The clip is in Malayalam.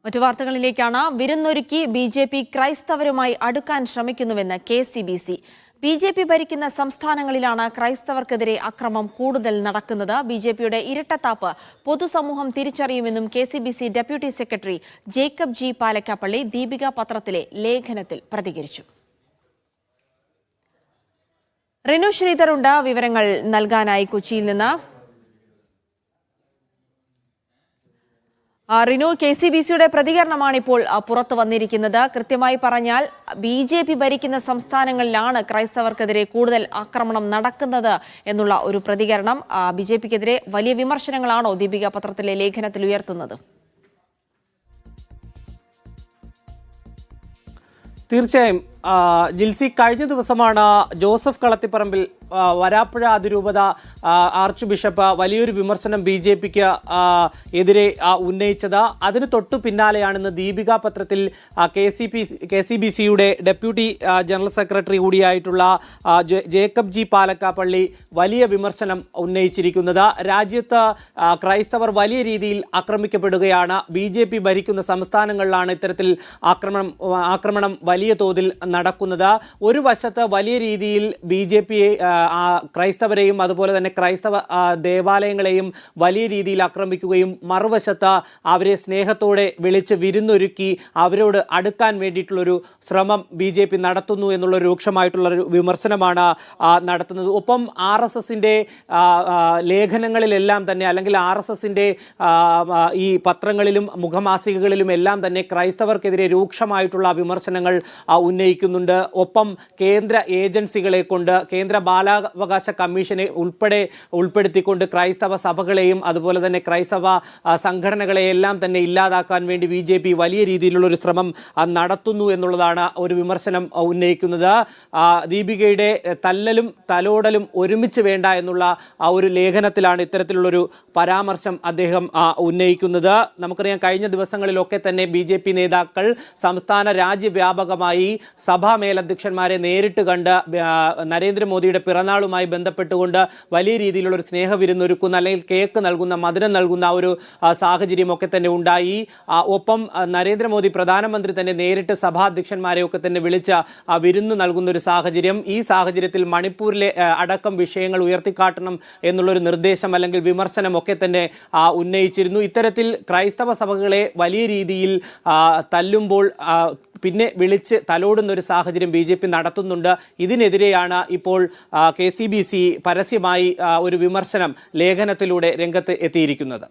മറ്റു വാർത്തകളിലേക്കാണ്. വിരുന്നൊരുക്കി ബി.ജെ.പി. ക്രൈസ്തവരുമായി അടുക്കാൻ ശ്രമിക്കുന്നുവെന്ന് കെ.സി.ബി.സി. ബി.ജെ.പി. ഭരിക്കുന്ന സംസ്ഥാനങ്ങളിലാണ് ക്രൈസ്തവർക്കെതിരെ അക്രമം കൂടുതൽ നടക്കുന്നത്. ബി.ജെ.പിയുടെ ഇരട്ടത്താപ്പ് പൊതുസമൂഹം തിരിച്ചറിയുമെന്നും KCBC. Deputy secretary Jacob G Palakkappally Deepika പത്രത്തിലെ ലേഖനത്തിൽ പ്രതികരിച്ചു. റിനു ശ്രീധറുണ്ട് വിവരങ്ങൾ നൽകാനായി കൊച്ചിയിൽ നിന്ന്. റിനു, കെ.സി.ബി.സിയുടെ പ്രതികരണമാണ് ഇപ്പോൾ പുറത്തു വന്നിരിക്കുന്നത്. കൃത്യമായി പറഞ്ഞാൽ ബി.ജെ.പി. ഭരിക്കുന്ന സംസ്ഥാനങ്ങളിലാണ് ക്രൈസ്തവർക്കെതിരെ കൂടുതൽ ആക്രമണം നടക്കുന്നത് എന്നുള്ള ഒരു പ്രതികരണം. ബി.ജെ.പിക്കെതിരെ വലിയ വിമർശനങ്ങളാണോ ദീപിക പത്രത്തിലെ ലേഖനത്തിൽ ഉയർത്തുന്നത്? തീർച്ചയായും ജിൽസി, കഴിഞ്ഞ ദിവസമാണ് ജോസഫ് കളത്തിപ്പറമ്പിൽ വരാപ്പുഴ അതിരൂപത ആർച്ച് ബിഷപ്പ് വലിയൊരു വിമർശനം ബി.ജെ.പിക്ക് എതിരെ ഉന്നയിച്ചത്. അതിന് തൊട്ടു പിന്നാലെയാണ് ഇന്ന് ദീപിക പത്രത്തിൽ കെ.സി.ബി.സിയുടെ ഡെപ്യൂട്ടി ജനറൽ സെക്രട്ടറി കൂടിയായിട്ടുള്ള ജേക്കബ് ജി പാലക്കാപ്പള്ളി വലിയ വിമർശനം ഉന്നയിച്ചിരിക്കുന്നത്. രാജ്യത്ത് ക്രൈസ്തവർ വലിയ രീതിയിൽ ആക്രമിക്കപ്പെടുകയാണ്. ബി.ജെ.പി. ഭരിക്കുന്ന സംസ്ഥാനങ്ങളിലാണ് ഇത്തരത്തിൽ ആക്രമണം വലിയ തോതിൽ നടക്കുന്നത്. ഒരു വശത്ത് വലിയ രീതിയിൽ ബി.ജെ.പിയെ ക്രൈസ്തവരെയും അതുപോലെ തന്നെ ക്രൈസ്തവ ദേവാലയങ്ങളെയും വലിയ രീതിയിൽ ആക്രമിക്കുകയും മറുവശത്ത് അവരെ സ്നേഹത്തോടെ വിളിച്ച് വിരുന്നൊരുക്കി അവരോട് അടുക്കാൻ വേണ്ടിയിട്ടുള്ളൊരു ശ്രമം ബി.ജെ.പി. നടത്തുന്നു എന്നുള്ള രൂക്ഷമായിട്ടുള്ളൊരു വിമർശനമാണ് നടത്തുന്നത്. ഒപ്പം RSSന്റെ ലേഖനങ്ങളിലെല്ലാം തന്നെ, അല്ലെങ്കിൽ RSSന്റെ ഈ പത്രങ്ങളിലും മുഖമാസികകളിലും എല്ലാം തന്നെ ക്രൈസ്തവർക്കെതിരെ രൂക്ഷമായിട്ടുള്ള വിമർശനങ്ങൾ ഉന്നയിക്കുന്നുണ്ട്. ഒപ്പം കേന്ദ്ര ഏജൻസികളെ കൊണ്ട്, കേന്ദ്ര ബാലാവകാശ കമ്മീഷനെ ഉൾപ്പെടുത്തിക്കൊണ്ട് ക്രൈസ്തവ സഭകളെയും അതുപോലെ തന്നെ ക്രൈസ്തവ സംഘടനകളെയെല്ലാം തന്നെ ഇല്ലാതാക്കാൻ വേണ്ടി ബി.ജെ.പി. വലിയ രീതിയിലുള്ള ഒരു ശ്രമം നടത്തുന്നു എന്നുള്ളതാണ് ഒരു വിമർശനം ഉന്നയിക്കുന്നത്. ദീപികയുടെ തല്ലലും തലോടലും ഒരുമിച്ച് വേണ്ട എന്നുള്ള ഒരു ലേഖനത്തിലാണ് ഇത്തരത്തിലുള്ളൊരു പരാമർശം അദ്ദേഹം ഉന്നയിക്കുന്നത്. നമുക്കറിയാം, കഴിഞ്ഞ ദിവസങ്ങളിലൊക്കെ തന്നെ ബി.ജെ.പി. നേതാക്കൾ സംസ്ഥാന രാജ്യവ്യാപകമായി സഭാ മേലധ്യക്ഷന്മാരെ നേരിട്ട് കണ്ട് നരേന്ദ്രമോദിയുടെ പിറന്നാളുമായി ബന്ധപ്പെട്ടുകൊണ്ട് വലിയ രീതിയിലുള്ള ഒരു സ്നേഹവിരുന്നൊരുക്കുന്ന, അല്ലെങ്കിൽ കേക്ക് നൽകുന്ന, മധുരം നൽകുന്ന ഒരു സാഹചര്യമൊക്കെ തന്നെ ഉണ്ടായി. ഒപ്പം നരേന്ദ്രമോദി പ്രധാനമന്ത്രി തന്നെ നേരിട്ട് സഭാധ്യക്ഷന്മാരെയൊക്കെ തന്നെ വിളിച്ച് വിരുന്ന് നൽകുന്ന ഒരു സാഹചര്യം. ഈ സാഹചര്യത്തിൽ മണിപ്പൂരിലെ അടക്കം വിഷയങ്ങൾ ഉയർത്തിക്കാട്ടണം എന്നുള്ളൊരു നിർദ്ദേശം അല്ലെങ്കിൽ വിമർശനം ഒക്കെ തന്നെ ഉന്നയിച്ചിരുന്നു. ഇത്തരത്തിൽ ക്രൈസ്തവ സഭകളെ വലിയ രീതിയിൽ തല്ലുമ്പോൾ പിന്നെ വിളിച്ച് തലോടുന്ന ഒരു സാഹചര്യം ബി.ജെ.പി. നടത്തുന്നുണ്ട്. ഇതിനെതിരെയാണ് ഇപ്പോൾ കെ.സി.ബി.സി. പരസ്യമായി ഒരു വിമർശനം ലേഖനത്തിലൂടെ രംഗത്ത് എത്തിയിരിക്കുന്നത്.